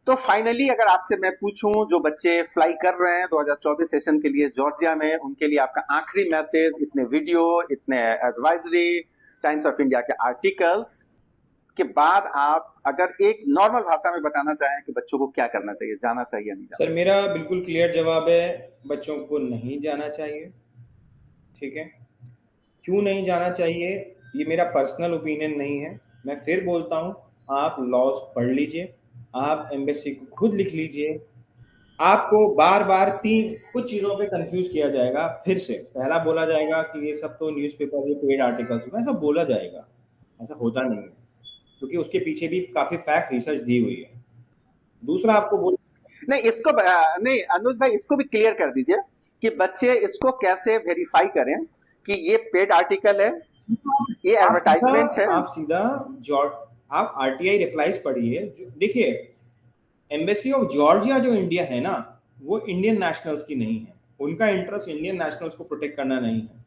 तो फाइनली अगर आपसे मैं पूछूं, जो बच्चे फ्लाई कर रहे हैं 2024 सेशन के लिए जॉर्जिया में, उनके लिए आपका आखिरी मैसेज, इतने वीडियो, इतने एडवाइजरी, टाइम्स ऑफ इंडिया के आर्टिकल्स के बाद आप अगर एक नॉर्मल भाषा में बताना चाहें कि बच्चों को क्या करना चाहिए, जाना चाहिए या नहीं जाना सर मेरा बिल्कुल क्लियर जवाब है, बच्चों को नहीं जाना चाहिए। ठीक है, क्यों नहीं जाना चाहिए ये मेरा पर्सनल ओपिनियन नहीं है। मैं फिर बोलता हूँ, आप लॉज पढ़ लीजिए, आप एम्बेसी को खुद लिख लीजिए। आपको बार बार कुछ चीजों पे कंफ्यूज किया जाएगा। फिर से पहला बोला जाएगा कि ये सब तो न्यूज़पेपर, ये पेड आर्टिकल्स, ऐसा बोला जाएगा, ऐसा होता नहीं है, क्योंकि उसके पीछे भी काफी फैक्ट रिसर्च दी हुई है। दूसरा आपको बोल नहीं, इसको नहीं अनुज भाई, इसको भी क्लियर कर दीजिए कि बच्चे इसको कैसे वेरीफाई करें कि ये पेड आर्टिकल है, ये एडवर्टाइजमेंट है। आप सीधा आप आरटीआई रिप्लाईज पढ़िए। देखिए, एम्बेसी ऑफ जॉर्जिया जो इंडिया है ना, वो इंडियन नेशनल्स की नहीं है। उनका इंटरेस्ट इंडियन नेशनल्स को प्रोटेक्ट करना नहीं है।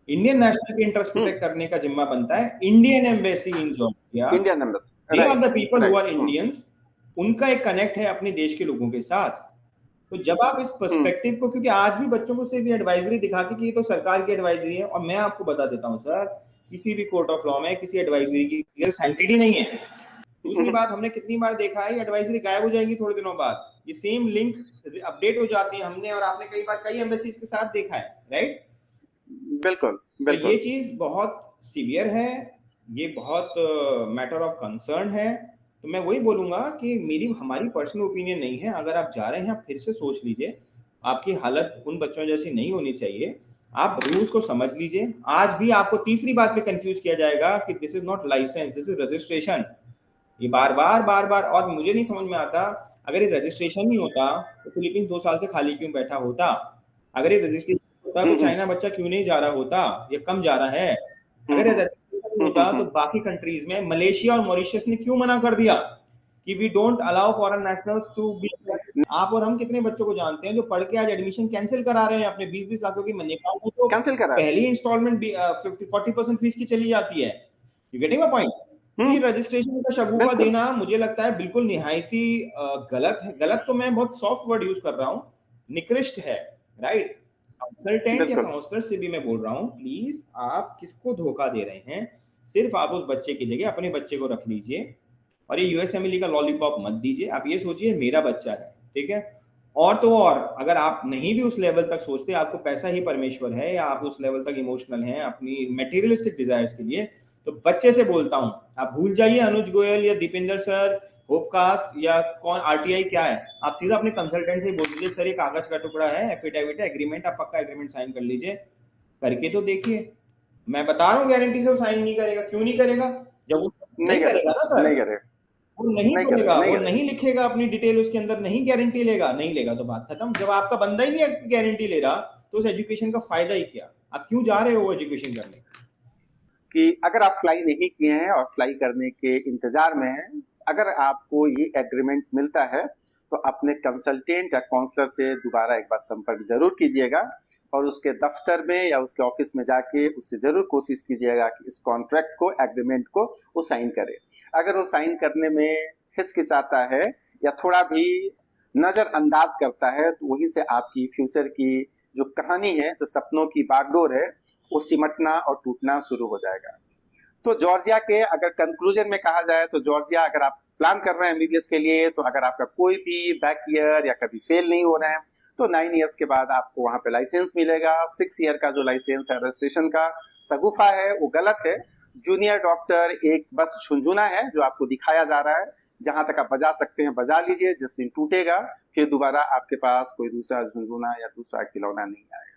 इंडियन नेशनल के इंटरेस्ट प्रोटेक्ट करने का जिम्मा बनता है Indian embassy in Georgia. Indian embassy, they are the people who are right. Indians. उनका एक कनेक्ट है अपने देश के लोगों के साथ। तो जब आप इस पर्सपेक्टिव को, क्योंकि आज भी बच्चों को सिर्फ एडवाइजरी दिखा के कि ये तो सरकार की एडवाइजरी है, और मैं आपको बता देता हूँ सर, किसी भी कोर्ट ऑफ लॉ में किसी एडवाइजरी की क्लियर सैंक्टिटी नहीं है। दूसरी बात, हमने कितनी बार देखा है एडवाइजरी गायब हो जाएगी थोड़े दिनों बाद, ये सेम लिंक अपडेट हो जाती है। हमने और आपने कई बार कई एम्बेसीज के साथ देखा है, राइट? बिल्कुल तो ये चीज बहुत सीवियर है, ये बहुत मैटर ऑफ कंसर्न है। तो मैं वही बोलूंगा कि हमारी पर्सनल ओपिनियन नहीं है। अगर आप जा रहे हैं, आप फिर से सोच लीजिए, आपकी हालत उन बच्चों जैसी नहीं होनी चाहिए। आप रूल्स को समझ लीजिए। आज भी आपको तीसरी बात पे कंफ्यूज किया जाएगा कि this is not licence, this is registration. ये बार बार, और मुझे नहीं समझ में आता, अगर ये रजिस्ट्रेशन नहीं होता तो फिलीपींस 2 साल से खाली क्यों बैठा होता? अगर ये रजिस्ट्रेशन होता तो चाइना बच्चा क्यों नहीं जा रहा होता, ये कम जा रहा है? अगर ये रजिस्ट्रेशन नहीं होता तो बाकी कंट्रीज में, मलेशिया और मॉरिशस ने क्यों मना कर दिया कि we don't allow foreign nationals to be? आप और हम कितने बच्चों को जानते हैं जो पढ़ के आज एडमिशन कैंसिल करा रहे हैं अपने 20-20 लाखों की? नेपाल में तो कैंसिल करा पहली इंस्टॉलमेंट 40% फीस की चली जाती है। You getting my point? ये रजिस्ट्रेशन का शगुफा देना मुझे लगता है बिल्कुल निहायती गलत है। गलत तो मैं बहुत सॉफ्ट वर्ड यूज कर रहा हूँ, निकृष्ट है, राइट? कंसल्टेंट या काउंसलर से भी मैं बोल रहा हूँ, प्लीज आप किसको धोखा दे रहे हैं? सिर्फ आप उस बच्चे की जगह अपने बच्चे को रख लीजिए, और ये यूएसएमएलई का लॉलीपॉप मत दीजिए। आप ये सोचिए मेरा बच्चा है, ठीक है? और तो और, अगर आप नहीं भी उस लेवल तक सोचते, आपको पैसा ही परमेश्वर है, या आप उस लेवल तक इमोशनल हैं अपनी मेटीरियलिस्टिक डिजायर्स के लिए, तो बच्चे से बोलता हूं, आप भूल जाइए अनुज गोयल या दीपेंद्र सर, होपकास्ट या कौन आरटीआई क्या है। आप सीधा अपने कंसल्टेंट से बोल दीजिए, सर ये कागज का टुकड़ा है, एफिडेविट है, एग्रीमेंट, आप पक्का एग्रीमेंट साइन कर लीजिए। करके तो देखिए। मैं बता रहा हूँ गारंटी से वो साइन नहीं करेगा। क्यों नहीं करेगा? जब वो नहीं करेगा ना सर, नहीं करेगा, वो नहीं नहीं करेगा, करेगा, वो नहीं लिखेगा अपनी डिटेल उसके अंदर, नहीं गारंटी लेगा, नहीं लेगा तो बात खत्म। जब आपका बंदा ही नहीं गारंटी ले रहा तो उस एजुकेशन का फायदा ही क्या? आप क्यों जा रहे हो वो एजुकेशन करने? कि अगर आप फ्लाई नहीं किए हैं और फ्लाई करने के इंतजार में हैं, अगर आपको ये एग्रीमेंट मिलता है तो अपने कंसल्टेंट या काउंसलर से दोबारा एक बार संपर्क जरूर कीजिएगा, और उसके दफ्तर में या उसके ऑफिस में जाके उससे जरूर कोशिश कीजिएगा कि इस कॉन्ट्रैक्ट को, एग्रीमेंट को वो साइन करे। अगर वो साइन करने में हिचकिचाता है या थोड़ा भी नजरअंदाज करता है, तो वहीं से आपकी फ्यूचर की जो कहानी है, जो सपनों की बागडोर है, वो सिमटना और टूटना शुरू हो जाएगा। तो जॉर्जिया के अगर कंक्लूजन में कहा जाए, तो जॉर्जिया अगर आप प्लान कर रहे हैं एमबीबीएस के लिए, तो अगर आपका कोई भी बैक ईयर या कभी फेल नहीं हो रहे हैं, तो 9 इयर्स के बाद आपको वहां पे लाइसेंस मिलेगा। 6 ईयर का जो लाइसेंस है, रजिस्ट्रेशन का सगुफा है, वो गलत है। जूनियर डॉक्टर एक बस झुंझुना है जो आपको दिखाया जा रहा है। जहां तक आप बजा सकते हैं बजा लीजिए, जिस दिन टूटेगा फिर दोबारा आपके पास कोई दूसरा झुंझुना या दूसरा खिलौना नहीं आएगा।